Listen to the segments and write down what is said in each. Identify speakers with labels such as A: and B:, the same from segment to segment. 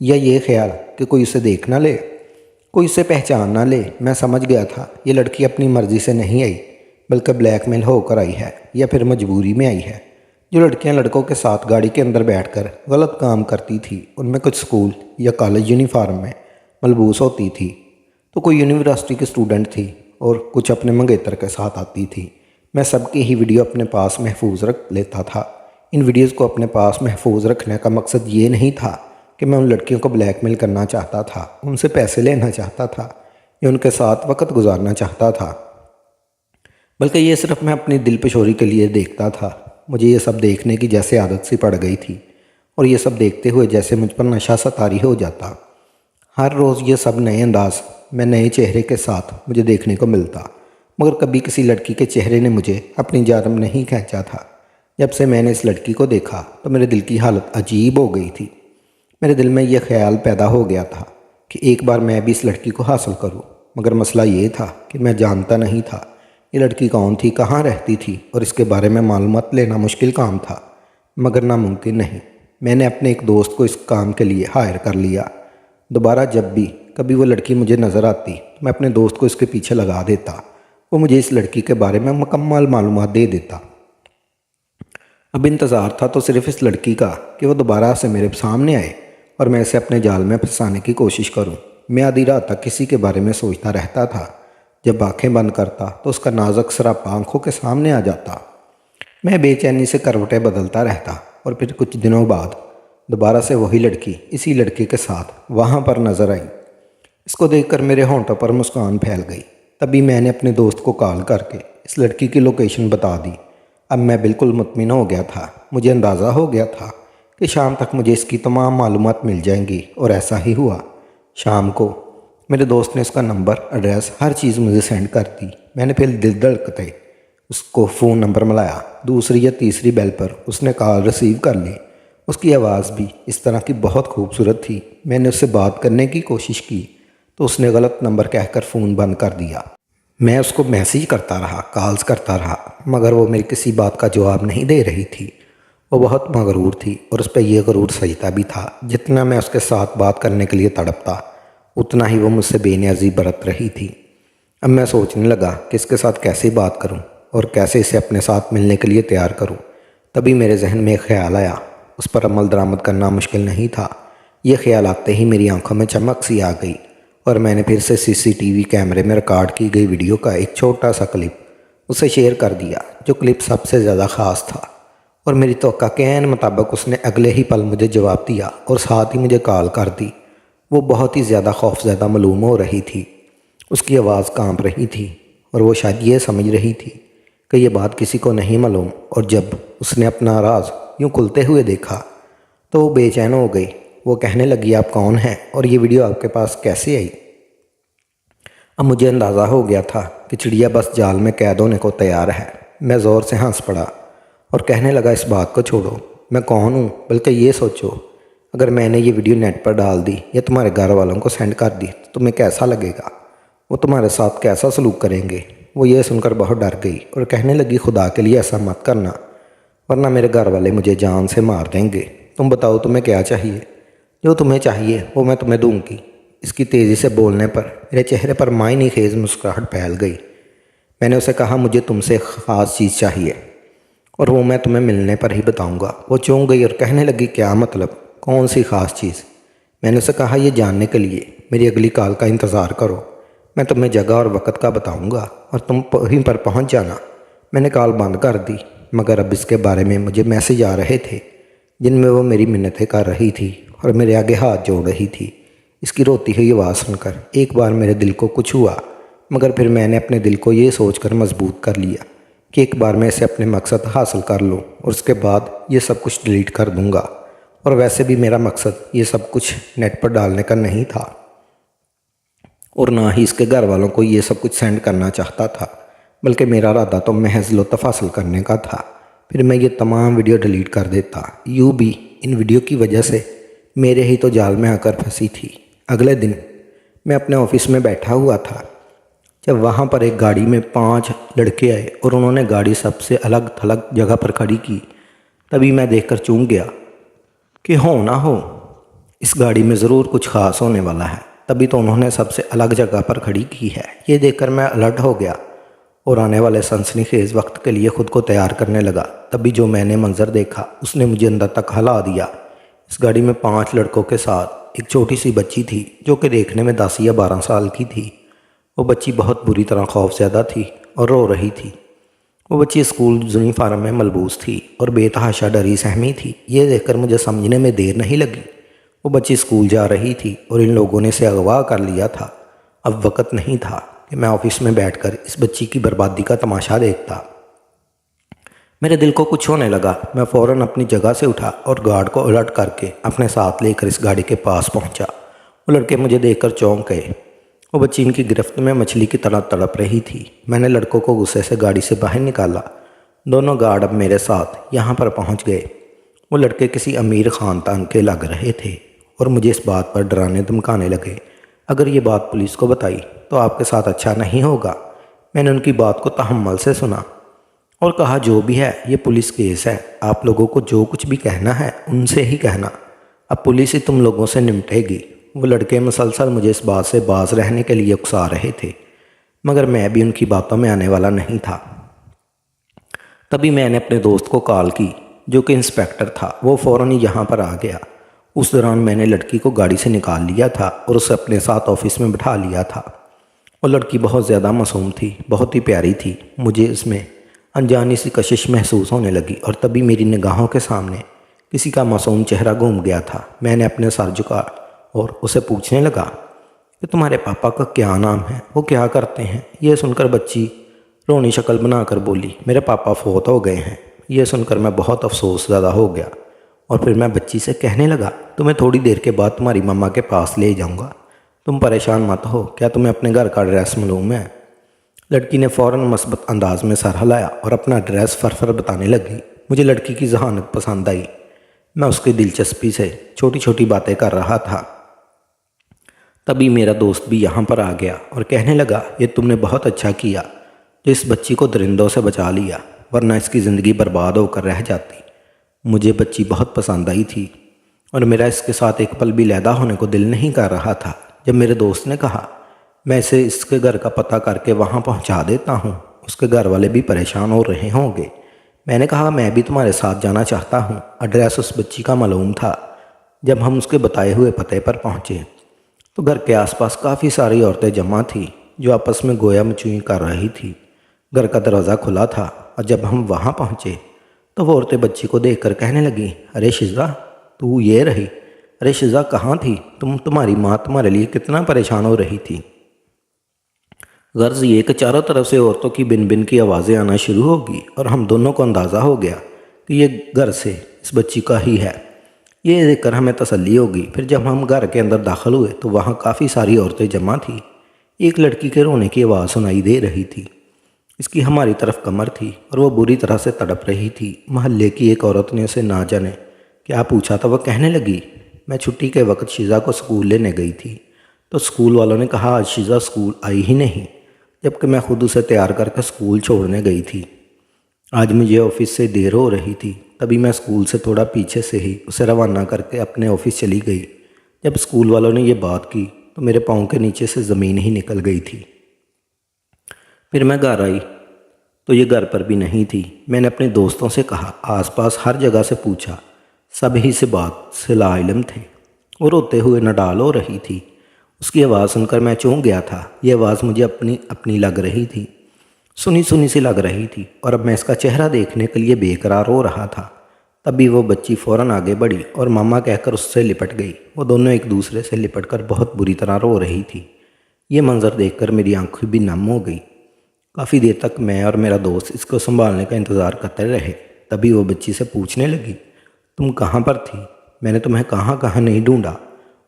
A: یا یہ خیال کہ کوئی اسے دیکھ نہ لے، کوئی اسے پہچان نہ لے۔ میں سمجھ گیا تھا یہ لڑکی اپنی مرضی سے نہیں آئی بلکہ بلیک میل ہو کر آئی ہے یا پھر مجبوری میں آئی ہے۔ جو لڑکیاں لڑکوں کے ساتھ گاڑی کے اندر بیٹھ کر غلط کام کرتی تھی ان میں کچھ اسکول یا کالج یونیفارم میں ملبوس ہوتی تھی، تو کوئی یونیورسٹی کی اسٹوڈنٹ تھی اور کچھ اپنے منگیتر کے ساتھ آتی تھی۔ میں سب کی ہی ویڈیو اپنے پاس محفوظ رکھ لیتا تھا۔ ان ویڈیوز کو اپنے پاس محفوظ رکھنے کا مقصد یہ نہیں تھا کہ میں ان لڑکیوں کو بلیک میل کرنا چاہتا تھا، ان سے پیسے لینا چاہتا تھا یا ان کے ساتھ وقت گزارنا چاہتا تھا، بلکہ یہ صرف میں اپنی دل پشوری کے لیے دیکھتا تھا۔ مجھے یہ سب دیکھنے کی جیسے عادت سی پڑ گئی تھی اور یہ سب دیکھتے ہوئے جیسے مجھ پر نشہ سا طاری ہو جاتا۔ ہر روز یہ سب نئے انداز میں نئے چہرے کے ساتھ مجھے دیکھنے کو ملتا، مگر کبھی کسی لڑکی کے چہرے نے مجھے اپنی جانب نہیں کھینچا تھا۔ جب سے میں نے اس لڑکی کو دیکھا تو میرے دل کی حالت عجیب ہو گئی تھی۔ میرے دل میں یہ خیال پیدا ہو گیا تھا کہ ایک بار میں بھی اس لڑکی کو حاصل کروں، مگر مسئلہ یہ تھا کہ میں جانتا نہیں تھا یہ لڑکی کون تھی، کہاں رہتی تھی، اور اس کے بارے میں معلومات لینا مشکل کام تھا مگر ناممکن نہیں۔ میں نے اپنے ایک دوست کو اس کام کے لیے ہائر کر لیا۔ دوبارہ جب بھی کبھی وہ لڑکی مجھے نظر آتی تو میں اپنے دوست کو اس کے پیچھے لگا دیتا، وہ مجھے اس لڑکی کے بارے میں مکمل معلومات دے دیتا۔ اب انتظار تھا تو صرف اس لڑکی کا کہ وہ دوبارہ سے میرے سامنے آئے اور میں اسے اپنے جال میں پھنسانے کی کوشش کروں۔ میں آدھی رات تک کسی کے بارے میں سوچتا رہتا تھا۔ جب آنکھیں بند کرتا تو اس کا نازک سراپا آنکھوں کے سامنے آ جاتا۔ میں بے چینی سے کروٹیں بدلتا رہتا اور پھر کچھ دنوں بعد دوبارہ سے وہی لڑکی اسی لڑکے کے ساتھ وہاں پر نظر آئی۔ اس کو دیکھ کر میرے ہونٹوں پر مسکان پھیل گئی۔ تبھی میں نے اپنے دوست کو کال کر کے اس لڑکی کی لوکیشن بتا دی۔ اب میں بالکل مطمئن ہو گیا تھا۔ مجھے اندازہ ہو گیا تھا کہ شام تک مجھے اس کی تمام معلومات مل جائیں گی، اور ایسا ہی ہوا۔ شام کو میرے دوست نے اس کا نمبر، ایڈریس، ہر چیز مجھے سینڈ کر دی۔ میں نے پھر دل دھڑکتے اس کو فون نمبر ملایا۔ دوسری یا تیسری بیل پر اس نے کال ریسیو کر لی۔ اس کی آواز بھی اس طرح کی بہت خوبصورت تھی۔ میں نے اس سے بات کرنے کی کوشش کی تو اس نے غلط نمبر کہہ کر فون بند کر دیا۔ میں اس کو میسیج کرتا رہا، کالز کرتا رہا، مگر وہ میری کسی بات کا جواب نہیں دے رہی تھی۔ وہ بہت مغرور تھی اور اس پہ یہ غرور سجتا بھی تھا۔ جتنا میں اس کے ساتھ بات کرنے کے لیے تڑپتا اتنا ہی وہ مجھ سے بے نیازی برت رہی تھی۔ اب میں سوچنے لگا کہ اس کے ساتھ کیسے بات کروں اور کیسے اسے اپنے ساتھ ملنے کے لیے تیار کروں۔ تبھی میرے ذہن میں ایک خیال آیا۔ اس پر عمل درآمد کرنا مشکل نہیں تھا۔ یہ خیال آتے ہی میری آنکھوں میں چمک سی آ گئی اور میں نے پھر سے CCTV کیمرے میں ریکارڈ کی گئی ویڈیو کا ایک چھوٹا سا کلپ اسے شیئر کر دیا۔ جو کلپ سب سے زیادہ خاص تھا، اور میری توقع کے عین مطابق اس نے اگلے ہی پل مجھے جواب دیا اور ساتھ ہی مجھے کال کر دی۔ وہ بہت ہی زیادہ خوفزدہ معلوم ہو رہی تھی۔ اس کی آواز کانپ رہی تھی اور وہ شاید یہ سمجھ رہی تھی کہ یہ بات کسی کو نہیں معلوم، اور جب اس نے اپنا راز یوں کھلتے ہوئے دیکھا تو وہ بے چین ہو گئی۔ وہ کہنے لگی، آپ کون ہیں اور یہ ویڈیو آپ کے پاس کیسے آئی؟ اب مجھے اندازہ ہو گیا تھا کہ چڑیا بس جال میں قید ہونے کو تیار ہے۔ میں زور سے ہنس پڑا اور کہنے لگا، اس بات کو چھوڑو، میں کون ہوں، بلکہ یہ سوچو اگر میں نے یہ ویڈیو نیٹ پر ڈال دی یا تمہارے گھر والوں کو سینڈ کر دی تو تمہیں کیسا لگے گا؟ وہ تمہارے ساتھ کیسا سلوک کریں گے؟ وہ یہ سن کر بہت ڈر گئی اور کہنے لگی، خدا کے لیے ایسا مت کرنا، ورنہ میرے گھر والے مجھے جان سے مار دیں گے۔ تم بتاؤ تمہیں کیا چاہیے؟ جو تمہیں چاہیے وہ میں تمہیں دوں گی۔ اس کی تیزی سے بولنے پر میرے چہرے پر معنی خیز مسکراہٹ پھیل گئی۔ میں نے اسے کہا، مجھے تم سے خاص چیز چاہیے اور وہ میں تمہیں ملنے پر ہی بتاؤں گا۔ وہ چونک گئی اور کہنے لگی، کیا مطلب، کون سی خاص چیز؟ میں نے اسے کہا، یہ جاننے کے لیے میری اگلی کال کا انتظار کرو۔ میں تمہیں جگہ اور وقت کا بتاؤں گا اور تم وہیں پر پہنچ جانا۔ میں نے کال بند کر دی، مگر اب اس کے بارے میں مجھے میسیج آ رہے تھے جن میں وہ میری منتیں کر رہی تھی اور میرے آگے ہاتھ جوڑ رہی تھی۔ اس کی روتی ہوئی آواز سن کر ایک بار میرے دل کو کچھ ہوا، مگر پھر میں نے اپنے دل کو یہ سوچ کر مضبوط کر لیا کہ ایک بار میں اسے اپنے مقصد حاصل کر لوں اور اس کے بعد یہ سب کچھ ڈیلیٹ کر دوں گا۔ اور ویسے بھی میرا مقصد یہ سب کچھ نیٹ پر ڈالنے کا نہیں تھا، اور نہ ہی اس کے گھر والوں کو یہ سب کچھ سینڈ کرنا چاہتا تھا، بلکہ میرا ارادہ تو محض لطف حاصل کرنے کا تھا۔ پھر میں یہ تمام ویڈیو ڈیلیٹ کر دیتا۔ یوں بھی ان ویڈیو کی وجہ سے میرے ہی تو جال میں آ کر پھنسی تھی۔ اگلے دن میں اپنے آفس میں بیٹھا ہوا تھا جب وہاں پر ایک گاڑی میں 5 لڑکے آئے اور انہوں نے گاڑی سب سے الگ تھلگ جگہ پر کھڑی کی۔ تبھی میں دیکھ کر چونک گیا کہ ہو نہ ہو اس گاڑی میں ضرور کچھ خاص ہونے والا ہے، تبھی تو انہوں نے سب سے الگ جگہ پر کھڑی کی ہے۔ یہ دیکھ کر میں الرٹ ہو گیا اور آنے والے سنسنی خیز وقت کے لیے خود کو تیار کرنے لگا۔ تبھی جو میں نے منظر دیکھا اس نے مجھے اندر تک ہلا دیا۔ اس گاڑی میں 5 لڑکوں کے ساتھ ایک چھوٹی سی بچی تھی جو کہ دیکھنے میں 10 یا 12 سال کی تھی۔ وہ بچی بہت بری طرح خوف زدہ تھی اور رو رہی تھی۔ وہ بچی اسکول یونیفارم میں ملبوس تھی اور بے تحاشا ڈری سہمی تھی۔ یہ دیکھ کر مجھے سمجھنے میں دیر نہیں لگی۔ وہ بچی اسکول جا رہی تھی اور ان لوگوں نے اسے اغوا کر لیا تھا۔ اب وقت نہیں تھا کہ میں آفس میں بیٹھ کر اس بچی کی بربادی کا تماشا دیکھتا۔ میرے دل کو کچھ ہونے لگا۔ میں فوراً اپنی جگہ سے اٹھا اور گارڈ کو الرٹ کر کے اپنے ساتھ لے کر اس گاڑی کے پاس پہنچا۔ وہ لڑکے مجھے دیکھ کر چونک گئے۔ وہ بچی ان کی گرفت میں مچھلی کی طرح تڑپ رہی تھی۔ میں نے لڑکوں کو غصے سے گاڑی سے باہر نکالا۔ دونوں گارڈ اب میرے ساتھ یہاں پر پہنچ گئے۔ وہ لڑکے کسی امیر خاندان کے لگ رہے تھے اور مجھے اس بات پر ڈرانے دھمکانے لگے، اگر یہ بات پولیس کو بتائی تو آپ کے ساتھ اچھا نہیں ہوگا۔ میں نے ان کی بات کو تحمل سے سنا اور کہا جو بھی ہے یہ پولیس کیس ہے، آپ لوگوں کو جو کچھ بھی کہنا ہے ان سے ہی کہنا، اب پولیس ہی تم لوگوں سے نمٹے گی۔ وہ لڑکے مسلسل مجھے اس بات سے باز رہنے کے لیے اکسا رہے تھے، مگر میں بھی ان کی باتوں میں آنے والا نہیں تھا۔ تبھی میں نے اپنے دوست کو کال کی جو کہ انسپیکٹر تھا۔ وہ فوراً یہاں پر آ گیا۔ اس دوران میں نے لڑکی کو گاڑی سے نکال لیا تھا اور اسے اپنے ساتھ آفس میں بٹھا لیا تھا۔ وہ لڑکی بہت زیادہ معصوم تھی، بہت ہی پیاری تھی۔ مجھے اس میں انجانی سی کشش محسوس ہونے لگی اور تبھی میری نگاہوں کے سامنے کسی کا معصوم چہرہ گھوم گیا تھا۔ میں نے اپنے سر جھکا اور اسے پوچھنے لگا کہ تمہارے پاپا کا کیا نام ہے، وہ کیا کرتے ہیں؟ یہ سن کر بچی رونی شکل بنا کر بولی، میرے پاپا فوت ہو گئے ہیں۔ یہ سن کر میں بہت افسوس زدہ ہو گیا اور پھر میں بچی سے کہنے لگا، تمہیں تھوڑی دیر کے بعد تمہاری ماما کے پاس لے جاؤں گا، تم پریشان مت ہو، کیا تمہیں اپنے گھر کا ایڈریس معلوم ہے؟ لڑکی نے فوراً مثبت انداز میں سر ہلایا اور اپنا ایڈریس فر بتانے لگی۔ مجھے لڑکی کی ذہانت پسند آئی۔ میں اس کی دلچسپی سے چھوٹی چھوٹی باتیں کر رہا تھا۔ تبھی میرا دوست بھی یہاں پر آ گیا اور کہنے لگا، یہ تم نے بہت اچھا کیا جو اس بچی کو درندوں سے بچا لیا، ورنہ اس کی زندگی برباد ہو کر رہ جاتی۔ مجھے بچی بہت پسند آئی تھی اور میرا اس کے ساتھ ایک پل بھی علیحدہ ہونے کو دل نہیں کر رہا تھا۔ جب میرے دوست نے کہا میں اسے اس کے گھر کا پتہ کر کے وہاں پہنچا دیتا ہوں، اس کے گھر والے بھی پریشان ہو رہے ہوں گے، میں نے کہا میں بھی تمہارے ساتھ جانا چاہتا ہوں۔ ایڈریس اس بچی کا معلوم تھا۔ جب ہم اس کے بتائے ہوئے پتے پر پہنچے تو گھر کے آس پاس کافی ساری عورتیں جمع تھیں جو آپس میں گویا مچوئی کر رہی تھی۔ گھر کا دروازہ کھلا تھا اور جب ہم وہاں پہنچے تو وہ عورتیں بچی کو دیکھ کر کہنے لگیں، ارے شزا تو یہ رہی، ارے شزا کہاں تھی تمہاری ماں تمہارے لیے کتنا پریشان ہو رہی تھی۔ غرض یہ کہ چاروں طرف سے عورتوں کی بن بن کی آوازیں آنا شروع ہوگی اور ہم دونوں کو اندازہ ہو گیا کہ یہ گھر سے اس بچی کا ہی ہے۔ یہ دیکھ کر ہمیں تسلی ہوگی۔ پھر جب ہم گھر کے اندر داخل ہوئے تو وہاں کافی ساری عورتیں جمع تھیں۔ ایک لڑکی کے رونے کی آواز سنائی دے رہی تھی۔ اس کی ہماری طرف کمر تھی اور وہ بری طرح سے تڑپ رہی تھی۔ محلے کی ایک عورت نے اسے نہ جانے کیا پوچھا تھا، وہ کہنے لگی، میں چھٹی کے وقت شیزا کو اسکول لینے گئی تھی تو اسکول والوں نے کہا آج شیزا اسکول آئی ہی نہیں، جبکہ میں خود اسے تیار کر کے اسکول چھوڑنے گئی تھی۔ آج مجھے آفس سے دیر ہو رہی تھی، تبھی میں اسکول سے تھوڑا پیچھے سے ہی اسے روانہ کر کے اپنے آفس چلی گئی۔ جب اسکول والوں نے یہ بات کی تو میرے پاؤں کے نیچے سے زمین ہی نکل گئی تھی۔ پھر میں گھر آئی تو یہ گھر پر بھی نہیں تھی۔ میں نے اپنے دوستوں سے کہا، آس پاس ہر جگہ سے پوچھا، سب ہی سے بات سے لا علم تھے۔ وہ روتے ہوئے نڈال ہو رہی تھی۔ اس کی آواز سن کر میں چونک گیا تھا۔ یہ آواز مجھے اپنی لگ رہی تھی، سنی سی لگ رہی تھی اور اب میں اس کا چہرہ دیکھنے کے لیے بے قرار ہو رہا تھا۔ تبھی وہ بچی فوراً آگے بڑھی اور ماما کہہ کر اس سے لپٹ گئی۔ وہ دونوں ایک دوسرے سے لپٹ کر بہت بری طرح رو رہی تھی۔ یہ منظر دیکھ کر میری آنکھیں بھی نم ہو گئی۔ کافی دیر تک میں اور میرا دوست اس کو سنبھالنے کا انتظار کرتے رہے۔ تبھی وہ بچی سے پوچھنے لگی، تم کہاں پر تھی؟ میں نے تمہیں کہاں نہیں ڈھونڈا،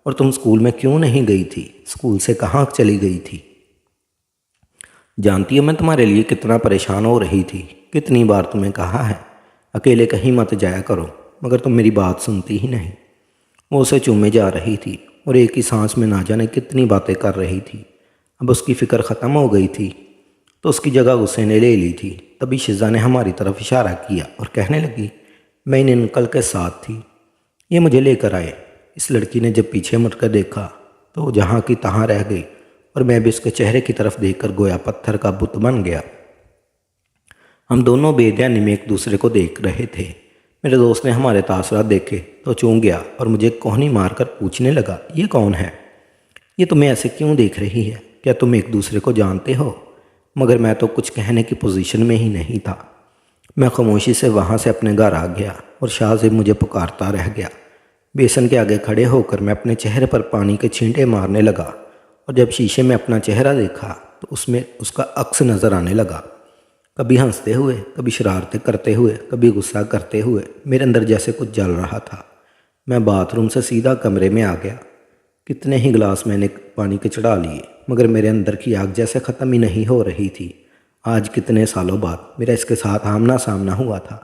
A: اور تم اسکول میں کیوں نہیں گئی تھی؟ اسکول سے کہاں چلی گئی تھی؟ جانتی ہو میں تمہارے لیے کتنا پریشان ہو رہی تھی، کتنی بار تمہیں کہا ہے اکیلے کہیں مت جایا کرو، مگر تم میری بات سنتی ہی نہیں۔ وہ اسے چومے جا رہی تھی اور ایک ہی سانس میں نہ جانے کتنی باتیں کر رہی تھی۔ اب اس کی فکر ختم ہو گئی تھی تو اس کی جگہ غصے نے لے لی تھی۔ تبھی شزا نے ہماری طرف اشارہ کیا اور کہنے لگی، میں ان انکل کے ساتھ تھی، یہ مجھے لے کر آئے۔ اس لڑکی نے جب پیچھے مڑ کر دیکھا تو وہ جہاں کی تہاں رہ گئی اور میں بھی اس کے چہرے کی طرف دیکھ کر گویا پتھر کا بت بن گیا۔ ہم دونوں بے دھیانی میں ایک دوسرے کو دیکھ رہے تھے۔ میرے دوست نے ہمارے تاثرات دیکھے تو چونک گیا اور مجھے کوہنی مار کر پوچھنے لگا، یہ کون ہے؟ یہ تمہیں ایسے کیوں دیکھ رہی ہے؟ کیا تم ایک دوسرے کو جانتے ہو؟ مگر میں تو کچھ کہنے کی پوزیشن میں ہی نہیں تھا۔ میں خاموشی سے وہاں سے اپنے گھر آ گیا اور شاہ زیب مجھے پکارتا رہ گیا۔ بیسن کے آگے کھڑے ہو کر میں اپنے چہرے پر پانی کے چھینٹے مارنے لگا اور جب شیشے میں اپنا چہرہ دیکھا تو اس میں اس کا عکس نظر آنے لگا، کبھی ہنستے ہوئے، کبھی شرارتیں کرتے ہوئے، کبھی غصہ کرتے ہوئے۔ میرے اندر جیسے کچھ جل رہا تھا۔ میں باتھ روم سے سیدھا کمرے میں آ گیا۔ کتنے ہی گلاس میں نے پانی کے چڑھا لیے مگر میرے اندر کی آگ جیسے ختم ہی نہیں ہو رہی تھی۔ آج کتنے سالوں بعد میرا اس کے ساتھ آمنا سامنا ہوا تھا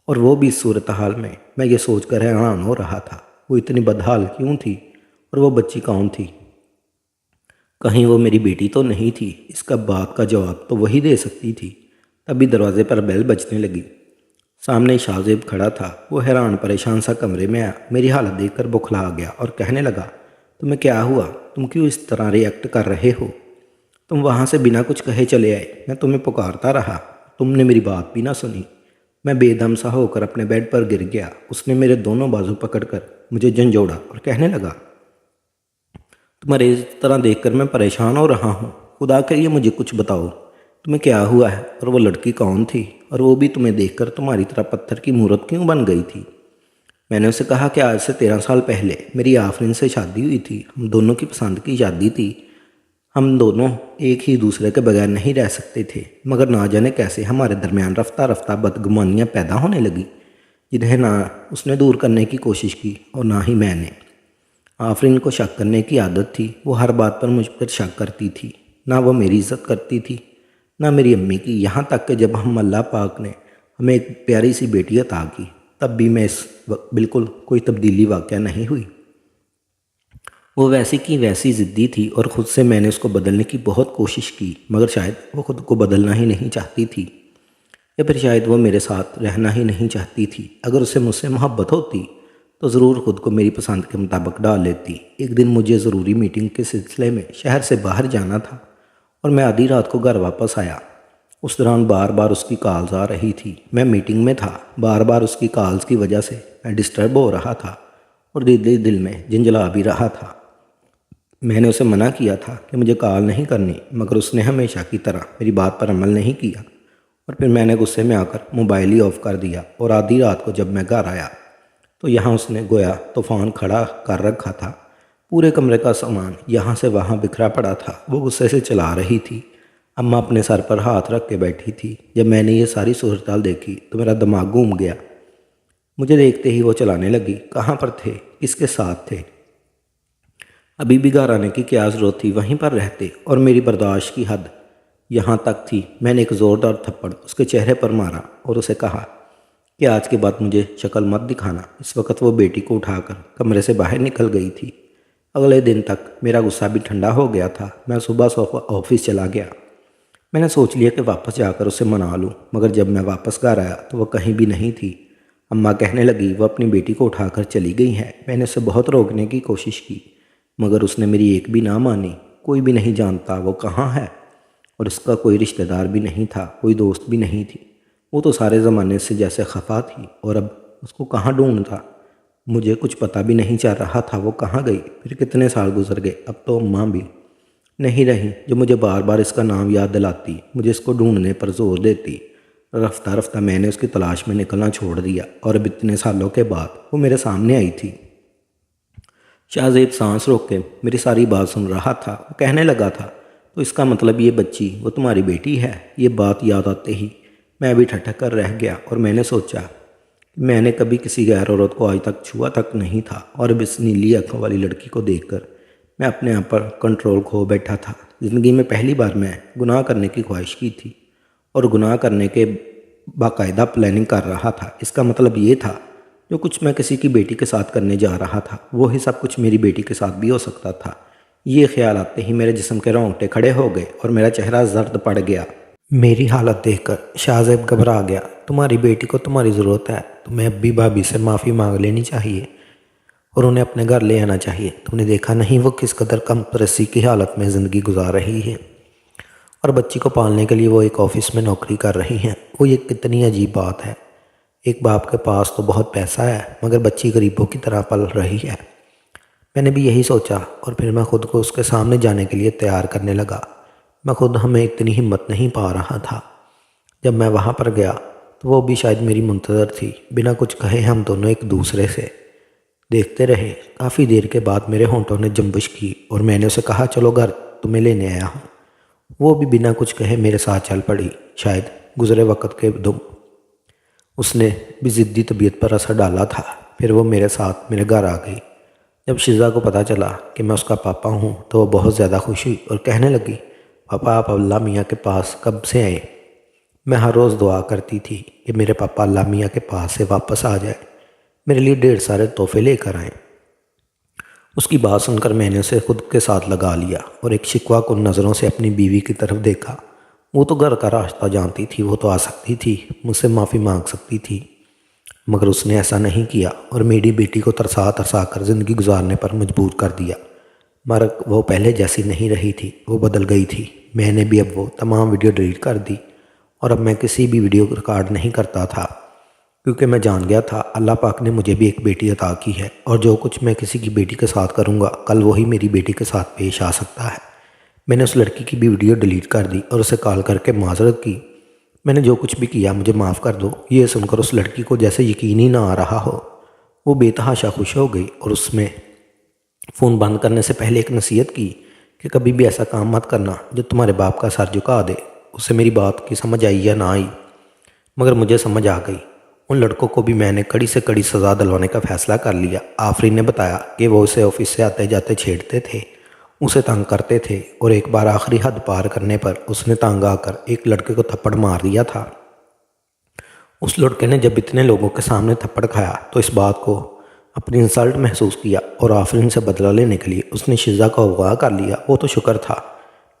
A: اور وہ بھی اس صورتحال میں۔ میں یہ سوچ کر حیران ہو رہا تھا، وہ اتنی بدحال کیوں تھی اور وہ بچی کون تھی؟ کہیں وہ میری بیٹی تو نہیں تھی؟ اس کا بات کا جواب تو وہی دے سکتی تھی۔ تبھی دروازے پر بیل بجنے لگی۔ سامنے شاہ زیب کھڑا تھا۔ وہ حیران پریشان سا کمرے میں آیا، میری حالت دیکھ کر بوکھلا گیا اور کہنے لگا، تمہیں کیا ہوا؟ تم کیوں اس طرح ریئیکٹ کر رہے ہو؟ تم وہاں سے بنا کچھ کہے چلے آئے۔ میں تمہیں پکارتا رہا، تم نے میری بات بھی نہ سنی۔ میں بے دم سا ہو کر اپنے بیڈ پر گر گیا۔ اس نے میرے دونوں بازو پکڑ کر مجھے جھنجھوڑا اور کہنے لگا، تمہارے اس طرح دیکھ کر میں پریشان ہو رہا ہوں۔ خدا کے لیے مجھے کچھ بتاؤ، تمہیں کیا ہوا ہے اور وہ لڑکی کون تھی؟ اور وہ بھی تمہیں دیکھ کر تمہاری طرح پتھر کی مورت کیوں بن گئی تھی؟ میں نے اسے کہا کہ آج سے 13 سال پہلے میری آفرین سے شادی ہوئی تھی۔ ہم دونوں کی پسند کی شادی تھی۔ ہم دونوں ایک ہی دوسرے کے بغیر نہیں رہ سکتے تھے، مگر نہ جانے کیسے ہمارے درمیان رفتہ رفتہ بدگمانیاں پیدا ہونے لگی، جنہیں نہ اس نے دور کرنے کی کوشش کی اور نہ ہی میں نے۔ آفرین کو شک کرنے کی عادت تھی۔ وہ ہر بات پر مجھ پر شک کرتی تھی۔ نہ وہ میری عزت کرتی تھی نہ میری امی کی، یہاں تک کہ جب ہم اللہ پاک نے ہمیں ایک پیاری سی بیٹی عطا کی تب بھی میں اس وقت بالکل کوئی تبدیلی واقع نہیں ہوئی۔ وہ ویسی کی ویسی ضدی تھی اور خود سے میں نے اس کو بدلنے کی بہت کوشش کی، مگر شاید وہ خود کو بدلنا ہی نہیں چاہتی تھی، یا پھر شاید وہ میرے ساتھ رہنا ہی نہیں چاہتی تھی۔ اگر اسے مجھ سے محبت ہوتی تو ضرور خود کو میری پسند کے مطابق ڈال لیتی۔ ایک دن مجھے ضروری میٹنگ کے سلسلے میں شہر سے باہر جانا تھا اور میں آدھی رات کو گھر واپس آیا۔ اس دوران بار بار اس کی کالز آ رہی تھی۔ میں میٹنگ میں تھا۔ بار بار اس کی کالز کی وجہ سے میں ڈسٹرب ہو رہا تھا اور دل میں جنجلا بھی رہا تھا۔ میں نے اسے منع کیا تھا کہ مجھے کال نہیں کرنی، مگر اس نے ہمیشہ کی طرح میری بات پر عمل نہیں کیا اور پھر میں نے غصے میں آ کر موبائل ہی آف کر دیا۔ اور آدھی رات کو جب میں گھر آیا تو یہاں اس نے گویا طوفان کھڑا کر رکھا تھا۔ پورے کمرے کا سامان یہاں سے وہاں بکھرا پڑا تھا۔ وہ غصے سے چلا رہی تھی۔ اماں اپنے سر پر ہاتھ رکھ کے بیٹھی تھی۔ جب میں نے یہ ساری صورتحال دیکھی تو میرا دماغ گھوم گیا۔ مجھے دیکھتے ہی وہ چلانے لگی۔ کہاں پر تھے؟ کس کے ساتھ تھے؟ ابھی بھی گھر آنے کی کیا ضرورت تھی؟ وہیں پر رہتے۔ اور میری برداشت کی حد یہاں تک تھی۔ میں نے ایک زوردار تھپڑ اس کے چہرے پر مارا اور اسے کہا کہ آج کے بعد مجھے شکل مت دکھانا۔ اس وقت وہ بیٹی کو اٹھا کر کمرے سے باہر نکل گئی تھی۔ اگلے دن تک میرا غصہ بھی ٹھنڈا ہو گیا تھا۔ میں صبح آفس چلا گیا۔ میں نے سوچ لیا کہ واپس جا کر اسے منا لوں، مگر جب میں واپس گھر آیا تو وہ کہیں بھی نہیں تھی۔ اماں کہنے لگی وہ اپنی بیٹی کو اٹھا کر چلی گئی ہیں۔ میں نے اسے بہت روکنے کی کوشش کی مگر اس نے میری ایک بھی نہ مانی۔ کوئی بھی نہیں جانتا وہ کہاں ہے اور اس کا کوئی رشتہ دار بھی نہیں تھا، کوئی دوست بھی نہیں تھی۔ وہ تو سارے زمانے سے جیسے خفا تھی اور اب اس کو کہاں ڈھونڈتا؟ مجھے کچھ پتہ بھی نہیں چل رہا تھا وہ کہاں گئی۔ پھر کتنے سال گزر گئے، اب تو اماں بھی نہیں رہی جو مجھے بار بار اس کا نام یاد دلاتی، مجھے اس کو ڈھونڈنے پر زور دیتی۔ رفتہ رفتہ میں نے اس کی تلاش میں نکلنا چھوڑ دیا اور اب اتنے سالوں کے بعد وہ میرے سامنے آئی تھی۔ شاہ زیب سانس روک کے میری ساری بات سن رہا تھا۔ وہ کہنے لگا تھا، تو اس کا مطلب یہ بچی وہ تمہاری بیٹی ہے؟ یہ بات یاد آتے ہی میں بھی ٹھٹک کر رہ گیا اور میں نے سوچا کہ میں نے کبھی کسی غیر عورت کو آج تک چھوا تک نہیں تھا، اور اب اس نیلی آنکھوں والی لڑکی کو دیکھ کر میں اپنے آپ پر کنٹرول کھو بیٹھا تھا۔ زندگی میں پہلی بار میں گناہ کرنے کی خواہش کی تھی اور گناہ کرنے کے باقاعدہ پلاننگ کر رہا تھا۔ اس کا مطلب یہ تھا جو کچھ میں کسی کی بیٹی کے ساتھ کرنے جا رہا تھا وہی سب کچھ میری بیٹی کے ساتھ بھی ہو سکتا تھا۔ یہ خیال آتے ہی میرے جسم کے رونگٹے کھڑے ہو گئے اور میرا چہرہ زرد پڑ گیا۔ میری حالت دیکھ کر شاہ زیب گھبرا گیا۔ تمہاری بیٹی کو تمہاری ضرورت ہے، تمہیں اب بھی بھابھی سے معافی مانگ لینی چاہیے۔ اور انہیں اپنے گھر لے آنا چاہیے۔ تم نے دیکھا نہیں وہ کس قدر کم پرسی کی حالت میں زندگی گزار رہی ہے، اور بچی کو پالنے کے لیے وہ ایک آفس میں نوکری کر رہی ہیں۔ وہ یہ کتنی عجیب بات ہے، ایک باپ کے پاس تو بہت پیسہ ہے مگر بچی غریبوں کی طرح پل رہی ہے۔ میں نے بھی یہی سوچا اور پھر میں خود کو اس کے سامنے جانے کے لیے تیار کرنے لگا۔ میں خود ہمیں اتنی ہمت نہیں پا رہا تھا۔ جب میں وہاں پر گیا تو وہ بھی شاید میری منتظر تھی۔ بنا کچھ کہے ہم دونوں ایک دوسرے سے دیکھتے رہے۔ کافی دیر کے بعد میرے ہونٹوں نے جنبش کی اور میں نے اسے کہا چلو گھر تمہیں لینے آیا ہوں۔ وہ بھی بنا کچھ کہے میرے ساتھ چل پڑی۔ شاید گزرے وقت کے دم اس نے بھی ضدی طبیعت پر اثر ڈالا تھا۔ پھر وہ میرے ساتھ میرے گھر آ گئی۔ جب شزا کو پتہ چلا کہ میں اس کا پاپا ہوں تو وہ بہت زیادہ خوش ہوئی اور کہنے لگی پاپا آپ اللہ میاں کے پاس کب سے آئے؟ میں ہر روز دعا کرتی تھی کہ میرے پاپا اللہ میاں کے پاس سے واپس آ جائے، میرے لیے ڈھیر سارے تحفے لے کر آئیں۔ اس کی بات سن کر میں نے اسے خود کے ساتھ لگا لیا اور ایک شکوہ کن نظروں سے اپنی بیوی کی طرف دیکھا۔ وہ تو گھر کا راستہ جانتی تھی، وہ تو آ سکتی تھی، مجھ سے معافی مانگ سکتی تھی، مگر اس نے ایسا نہیں کیا اور میری بیٹی کو ترسا ترسا کر زندگی گزارنے پر مجبور کر دیا۔ مگر وہ پہلے جیسی نہیں رہی تھی، وہ بدل گئی تھی۔ میں نے بھی اب وہ تمام ویڈیو ڈیلیٹ کر دی اور اب میں کسی بھی ویڈیو ریکارڈ نہیں کرتا تھا، کیونکہ میں جان گیا تھا اللہ پاک نے مجھے بھی ایک بیٹی عطا کی ہے اور جو کچھ میں کسی کی بیٹی کے ساتھ کروں گا کل وہی میری بیٹی کے ساتھ پیش آ سکتا ہے۔ میں نے اس لڑکی کی بھی ویڈیو ڈیلیٹ کر دی اور اسے کال کر کے معذرت کی۔ میں نے جو کچھ بھی کیا مجھے معاف کر دو۔ یہ سن کر اس لڑکی کو جیسے یقین ہی نہ آ رہا ہو، وہ بے تحاشا خوش ہو گئی اور اس میں فون بند کرنے سے پہلے ایک نصیحت کی کہ کبھی بھی ایسا کام مت کرنا جو تمہارے باپ کا سر جھکا دے۔ اسے میری بات کی سمجھ آئی یا نہ آئی مگر مجھے سمجھ آ گئی۔ ان لڑکوں کو بھی میں نے کڑی سے کڑی سزا دلوانے کا فیصلہ کر لیا۔ آفرین نے بتایا کہ وہ اسے آفس سے آتے جاتے چھیڑتے تھے، اسے تنگ کرتے تھے اور ایک بار آخری حد پار کرنے پر اس نے تنگ آ کر ایک لڑکے کو تھپڑ مار دیا تھا۔ اس لڑکے نے جب اتنے لوگوں کے سامنے تھپڑ کھایا تو اس بات کو اپنی انسلٹ محسوس کیا اور آفرین سے بدلہ لینے کے لیے اس نے شزا کو اغوا کر لیا۔ وہ تو شکر تھا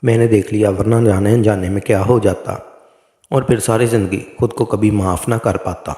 A: میں نے دیکھ لیا، ورنہ جانے انجانے میں کیا ہو جاتا اور پھر ساری زندگی خود کو کبھی معاف نہ کر پاتا۔